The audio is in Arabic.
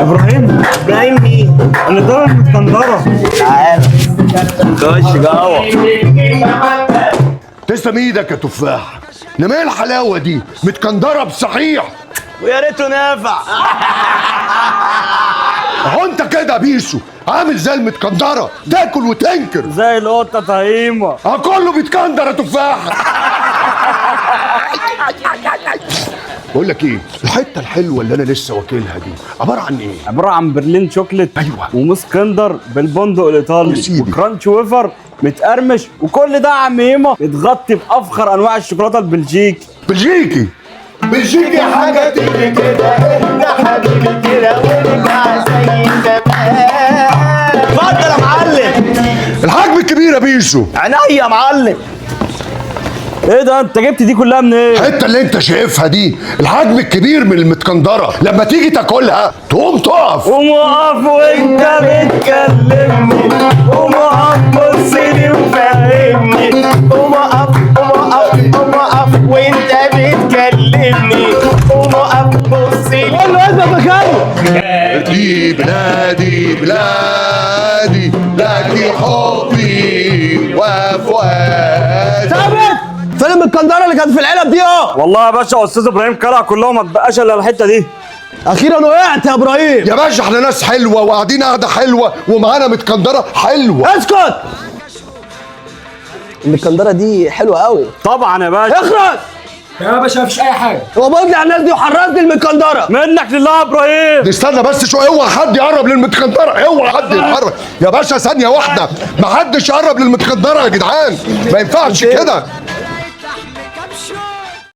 ابراهيم مين؟ اللي ضرب المسكندره. تعالى خش جوه. تسلم ايدك يا تفاح. انما ايه الحلاوه دي؟ متكندره بصحيح. ويا ريته نافع. اهو انت كده يا بيسو عامل زي المتكندره، تاكل وتنكر زي القطه طهيمه. اه كله بيتكندر يا تفاح. بقول لك ايه، الحته الحلوه اللي انا لسه واكلها دي عباره عن ايه؟ عباره عن برلين شوكليت. أيوة. ومسكندر بالبندق يا الايطالي سيدي. وكرانش ويفر متقرمش، وكل ده يا عم هيما متغطي بافخر انواع الشوكولاته البلجيكي. بلجيكي. بلجيكي حاجه تيجي كده، انت حبيبي كده ورجع زي زمان. اتفضل يا معلم. الحجم الكبير يا بيسو. عينيا يا معلم. ايه ده انت جبت دي كلها منين؟ ايه؟ الحته اللي انت شايفها دي الحجم الكبير من المتكندره، لما تيجي تاكلها تقوم تقف. قوم اقف وانت بتكلمني، قوم اقف بصلي وفهمني، قوم اقف قوم اقف قوم اقف وانت بتكلمني، قوم اقف بصلي. قول له اثبت مكانه. بلادي بلادي بلادي بلادي حبي وفؤادي. ثابت فيلم الكندره اللي كانت في العلب دي اهو. والله يا باشا استاذ ابراهيم كلها كلهم، ما تبقاش الا الحته دي. اخيرا وقعت يا ابراهيم. يا باشا احنا ناس حلوه وقاعدين قاعده حلوه ومعانا متكندره حلوه. اسكت. المكندره دي حلوه قوي. طبعا يا باشا. اخرس يا باشا مفيش اي حاجه. هو بقول على الناس دي وحرصني المكندره. منك لله يا ابراهيم. استنى بس شويه، اوعى حد يقرب للمتكندره، اوعى حد يقرب يا باشا. ثانيه واحده، ما حدش يقرب للمتكندره يا جدعان، ما ينفعش كده.